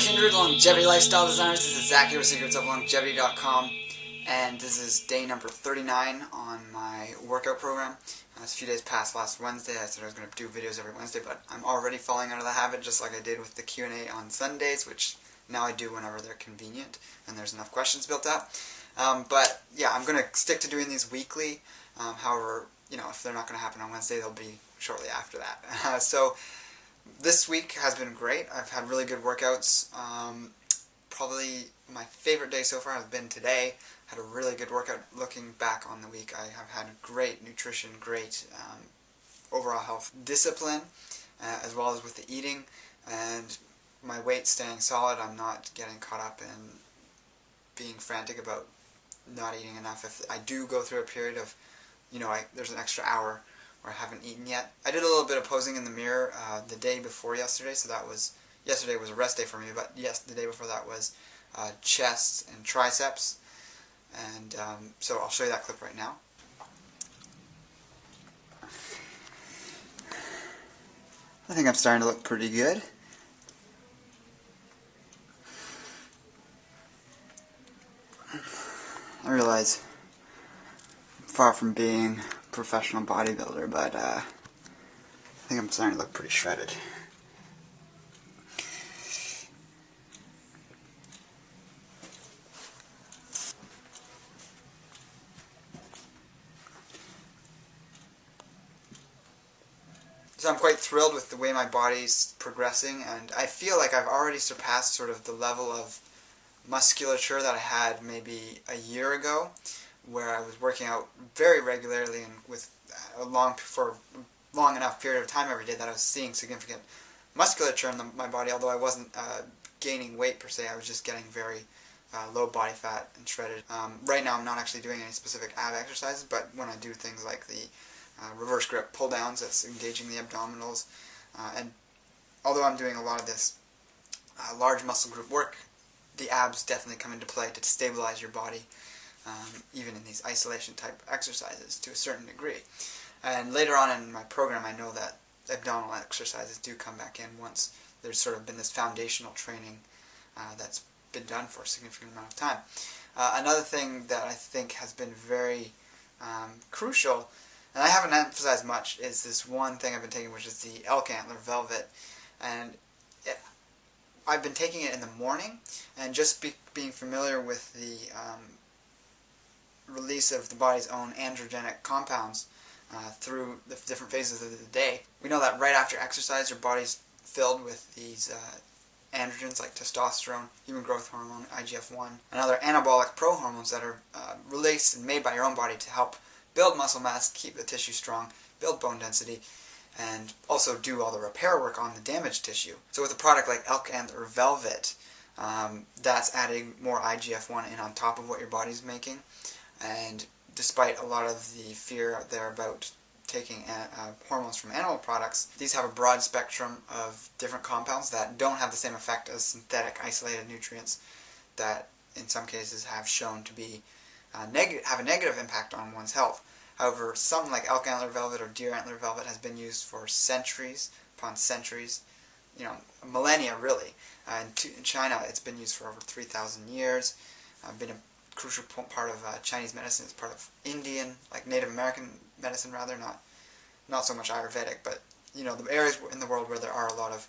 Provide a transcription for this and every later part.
kindred longevity lifestyle designers. This is Zach here with secretsoflongevity.com, and this is day number 39 on my workout program. It's a few days past last Wednesday. I said I was going to do videos every Wednesday, but I'm already falling out of the habit, just like I did with the Q&A on Sundays, which now I do whenever they're convenient and there's enough questions built up. But yeah, I'm going to stick to doing these weekly. However, if they're not going to happen on Wednesday, they'll be shortly after that. So this week has been great. I've had really good workouts. Probably my favorite day so far has been today. Had a really good workout. Looking back on the week, I have had great nutrition, great overall health discipline, as well as with the eating, and my weight staying solid. I'm not getting caught up in being frantic about not eating enough. If I do go through a period of, there's an extra hour where I haven't eaten yet. I did a little bit of posing in the mirror the day before yesterday, so yesterday was a rest day for me, but yes, the day before that was chest and triceps, and so I'll show you that clip right now. I think I'm starting to look pretty good. I realize I'm far from being a professional bodybuilder, but I think I'm starting to look pretty shredded. So I'm quite thrilled with the way my body's progressing, and I feel like I've already surpassed sort of the level of musculature that I had maybe a year ago, where I was working out very regularly and with for a long enough period of time every day that I was seeing significant musculature in my body, although I wasn't gaining weight per se. I was just getting very low body fat and shredded. Right now I'm not actually doing any specific ab exercises, but when I do things like the reverse grip pull downs, that's engaging the abdominals, and although I'm doing a lot of this large muscle group work, the abs definitely come into play to stabilize your body, even in these isolation type exercises to a certain degree. And later on in my program, I know that abdominal exercises do come back in once there's sort of been this foundational training that's been done for a significant amount of time. Another thing that I think has been very crucial, and I haven't emphasized much, is this one thing I've been taking, which is the elk antler velvet. And I've been taking it in the morning, and just being familiar with the release of the body's own androgenic compounds through the different phases of the day. We know that right after exercise, your body's filled with these androgens like testosterone, human growth hormone, IGF-1, and other anabolic pro-hormones that are released and made by your own body to help build muscle mass, keep the tissue strong, build bone density, and also do all the repair work on the damaged tissue. So with a product like elk antler velvet, that's adding more IGF-1 in on top of what your body's making. And despite a lot of the fear out there about taking hormones from animal products, these have a broad spectrum of different compounds that don't have the same effect as synthetic isolated nutrients that in some cases have shown to be have a negative impact on one's health. However, something like elk antler velvet or deer antler velvet has been used for centuries upon centuries, millennia really. In China, it's been used for over 3,000 years. Been a crucial part of Chinese medicine. It's part of Indian, like Native American medicine rather, not so much Ayurvedic, but the areas in the world where there are a lot of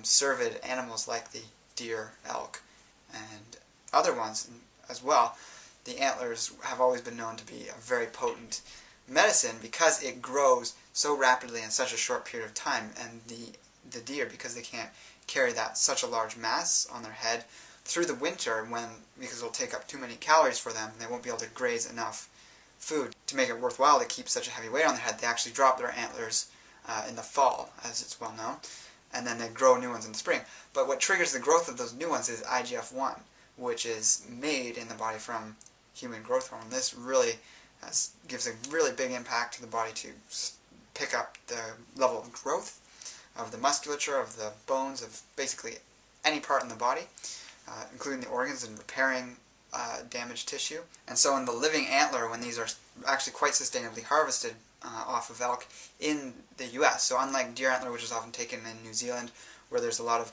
cervid animals like the deer, elk, and other ones as well. The antlers have always been known to be a very potent medicine because it grows so rapidly in such a short period of time, and the deer, because they can't carry such a large mass on their head through the winter, because it'll take up too many calories for them, they won't be able to graze enough food to make it worthwhile to keep such a heavy weight on their head. They actually drop their antlers in the fall, as it's well known, and then they grow new ones in the spring. But what triggers the growth of those new ones is IGF-1, which is made in the body from human growth hormone. This really gives a really big impact to the body to pick up the level of growth of the musculature, of the bones, of basically any part in the body, including the organs, and repairing damaged tissue. And so in the living antler, when these are actually quite sustainably harvested off of elk in the US, so unlike deer antler, which is often taken in New Zealand where there's a lot of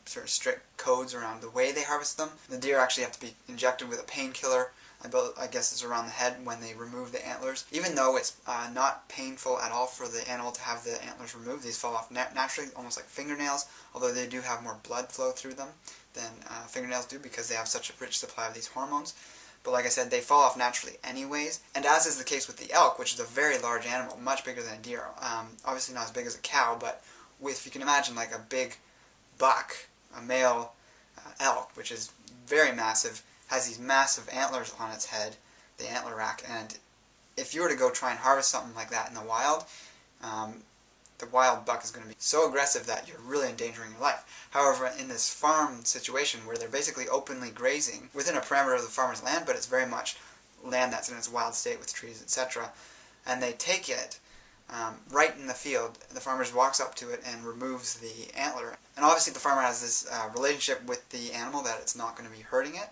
sort of strict codes around the way they harvest them. The deer actually have to be injected with a painkiller. I guess it's around the head when they remove the antlers. Even though it's not painful at all for the animal to have the antlers removed, these fall off naturally, almost like fingernails, although they do have more blood flow through them than fingernails do because they have such a rich supply of these hormones. But like I said, they fall off naturally anyways. And as is the case with the elk, which is a very large animal, much bigger than a deer. Obviously not as big as a cow, but if you can imagine like a big buck, a male elk, which is very massive, has these massive antlers on its head, the antler rack, and if you were to go try and harvest something like that in the wild buck is going to be so aggressive that you're really endangering your life. However, in this farm situation where they're basically openly grazing within a parameter of the farmer's land, but it's very much land that's in its wild state with trees, etc., and they take it right in the field, the farmer walks up to it and removes the antler. And obviously the farmer has this relationship with the animal that it's not going to be hurting it.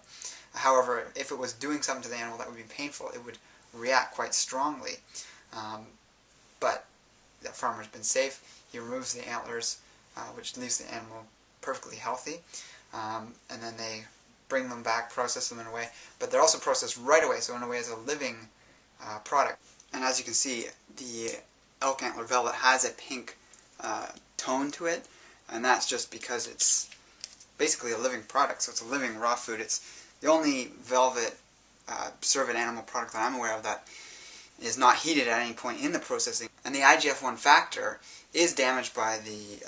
However, if it was doing something to the animal that would be painful, it would react quite strongly. But the farmer's been safe. He removes the antlers, which leaves the animal perfectly healthy. And then they bring them back, process them in a way. But they're also processed right away, so in a way as a living product. And as you can see, the elk antler velvet has a pink tone to it, and that's just because it's basically a living product, so it's a living raw food. It's the only velvet cervid animal product that I'm aware of that is not heated at any point in the processing. And the IGF-1 factor is damaged by the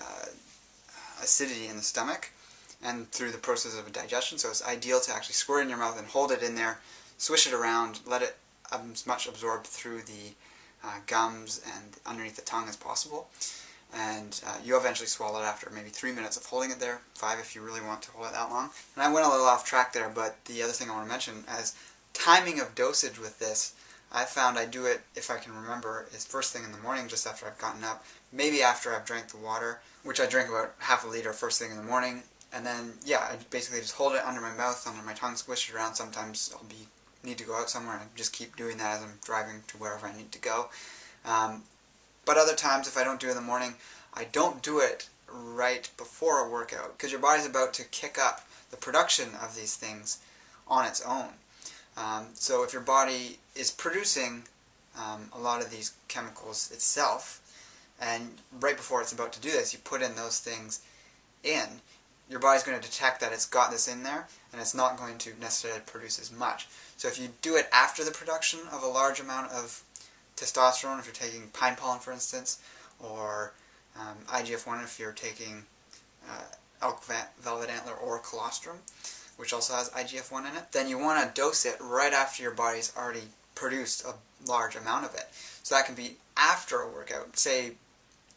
acidity in the stomach and through the process of digestion, so it's ideal to actually squirt it in your mouth and hold it in there, swish it around, let it as much absorb through the gums and underneath the tongue as possible. And you'll eventually swallow it after maybe 3 minutes of holding it there, 5 if you really want to hold it that long. And I went a little off track there, but the other thing I want to mention as timing of dosage with this, I found I do it, if I can remember, is first thing in the morning just after I've gotten up, maybe after I've drank the water, which I drink about half a liter first thing in the morning, and then, yeah, I basically just hold it under my mouth, under my tongue, squish it around. Sometimes I'll need to go out somewhere, and I just keep doing that as I'm driving to wherever I need to go. But other times, if I don't do it in the morning, I don't do it right before a workout, because your body's about to kick up the production of these things on its own. So if your body is producing a lot of these chemicals itself, and right before it's about to do this, you put in those things in, your body's going to detect that it's got this in there, and it's not going to necessarily produce as much. So if you do it after the production of a large amount of testosterone, if you're taking pine pollen, for instance, or IGF-1 if you're taking elk velvet antler or colostrum, which also has IGF-1 in it, then you want to dose it right after your body's already produced a large amount of it. So that can be after a workout, say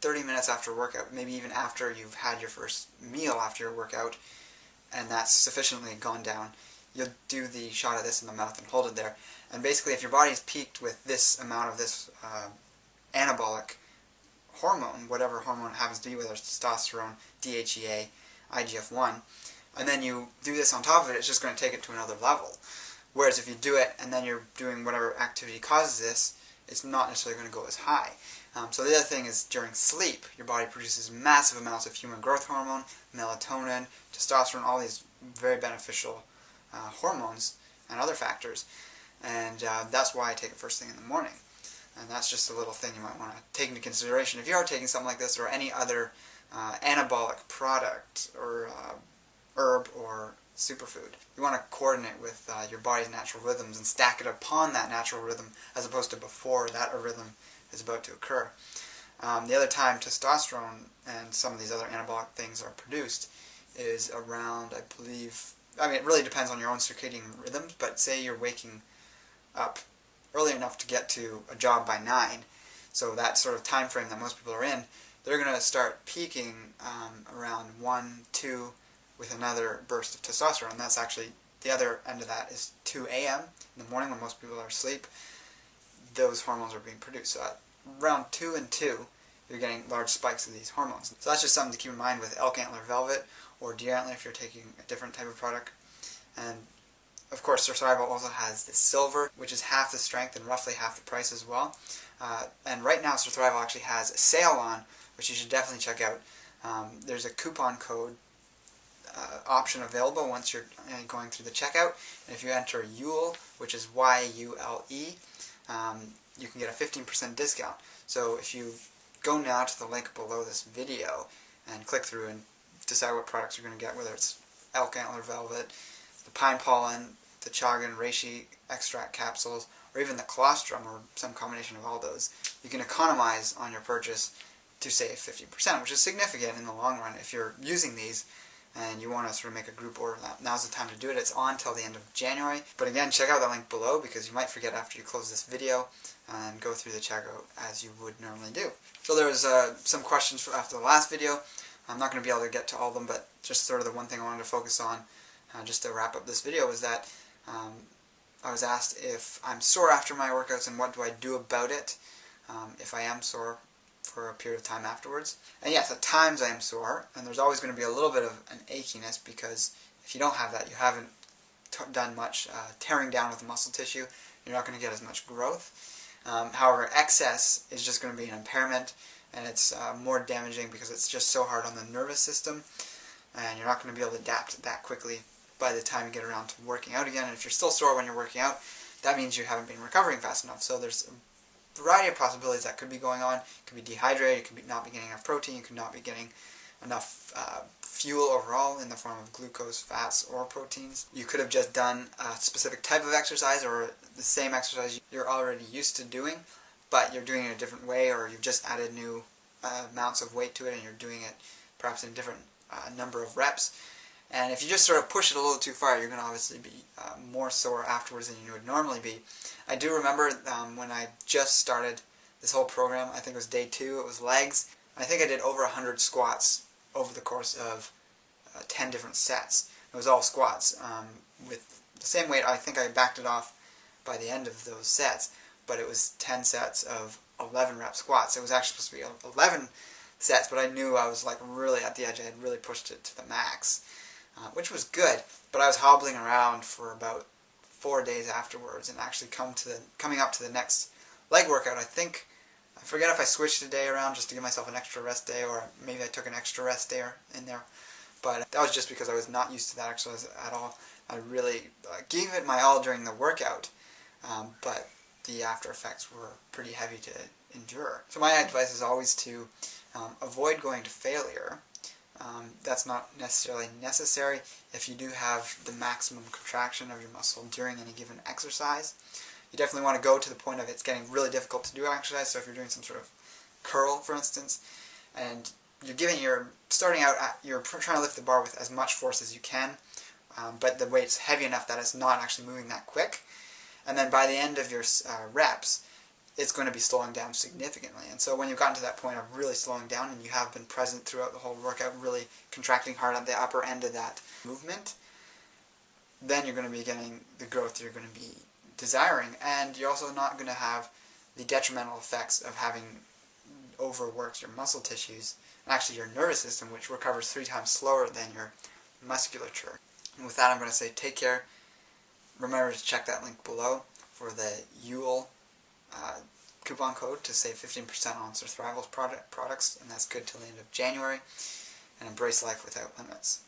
30 minutes after a workout, maybe even after you've had your first meal after your workout, and that's sufficiently gone down. You'll do the shot of this in the mouth and hold it there. And basically, if your body's peaked with this amount of this anabolic hormone, whatever hormone it happens to be, whether it's testosterone, DHEA, IGF-1, and then you do this on top of it, it's just going to take it to another level. Whereas if you do it and then you're doing whatever activity causes this, it's not necessarily going to go as high. So the other thing is during sleep, your body produces massive amounts of human growth hormone, melatonin, testosterone, all these very beneficial hormones and other factors. And that's why I take it first thing in the morning. And that's just a little thing you might want to take into consideration. If you are taking something like this or any other anabolic product or herb or superfood, you want to coordinate with your body's natural rhythms and stack it upon that natural rhythm as opposed to before that rhythm is about to occur. The other time testosterone and some of these other anabolic things are produced is around, I believe, I mean it really depends on your own circadian rhythms, but say you're waking up early enough to get to a job by 9, so that sort of time frame that most people are in, they're going to start peaking around 1, 2 with another burst of testosterone. And that's actually, the other end of that is 2 a.m. in the morning when most people are asleep. Those hormones are being produced. So at around 2 and 2, you're getting large spikes of these hormones. So that's just something to keep in mind with elk antler velvet or deer antler if you're taking a different type of product. And of course, Survival also has the silver, which is half the strength and roughly half the price as well. And right now, Survival actually has a sale on, which you should definitely check out. There's a coupon code option available once you're going through the checkout. And if you enter YULE, which is Y-U-L-E, you can get a 15% discount. So if you go now to the link below this video and click through and decide what products you're going to get, whether it's elk antler velvet, the pine pollen, the chagan reishi extract capsules, or even the colostrum, or some combination of all those, you can economize on your purchase to save 50%, which is significant in the long run if you're using these and you want to sort of make a group order. Now's the time to do it. It's on till the end of January. But again, check out the link below because you might forget after you close this video and go through the checkout as you would normally do. So there was some questions after the last video. I'm not going to be able to get to all of them, but just sort of the one thing I wanted to focus on just to wrap up this video was that I was asked if I'm sore after my workouts and what do I do about it if I am sore for a period of time afterwards. And yes, at times I am sore, and there's always going to be a little bit of an achiness because if you don't have that, you haven't done much tearing down with the muscle tissue. You're not going to get as much growth. However, excess is just going to be an impairment, and it's more damaging because it's just so hard on the nervous system, and you're not going to be able to adapt that quickly by the time you get around to working out again. And if you're still sore when you're working out, that means you haven't been recovering fast enough. So there's a variety of possibilities that could be going on. You could be dehydrated, you could be not be getting enough protein, you could not be getting enough fuel overall in the form of glucose, fats, or proteins. You could have just done a specific type of exercise or the same exercise you're already used to doing, but you're doing it a different way, or you've just added new amounts of weight to it and you're doing it perhaps in a different number of reps. And if you just sort of push it a little too far, you're going to obviously be more sore afterwards than you would normally be. I do remember when I just started this whole program, I think it was day 2, it was legs. I think I did over 100 squats over the course of 10 different sets. It was all squats with the same weight. I think I backed it off by the end of those sets, but it was 10 sets of 11 rep squats. It was actually supposed to be 11 sets, but I knew I was like really at the edge. I had really pushed it to the max. Which was good, but I was hobbling around for about 4 days afterwards, and actually coming up to the next leg workout, I forget if I switched a day around just to give myself an extra rest day, or maybe I took an extra rest day in there, but that was just because I was not used to that exercise at all. I really gave it my all during the workout, but the after effects were pretty heavy to endure. So my advice is always to avoid going to failure. That's not necessarily necessary if you do have the maximum contraction of your muscle during any given exercise. You definitely want to go to the point of it's getting really difficult to do exercise. So if you're doing some sort of curl, for instance, and you're starting out, you're trying to lift the bar with as much force as you can, but the weight's heavy enough that it's not actually moving that quick. And then by the end of your reps, it's going to be slowing down significantly. And so when you've gotten to that point of really slowing down and you have been present throughout the whole workout, really contracting hard at the upper end of that movement, then you're going to be getting the growth you're going to be desiring. And you're also not going to have the detrimental effects of having overworked your muscle tissues, and actually your nervous system, which recovers 3 times slower than your musculature. And with that, I'm going to say take care. Remember to check that link below for the YULE coupon code to save 15% on Surthrival's products, and that's good till the end of January. And embrace life without limits.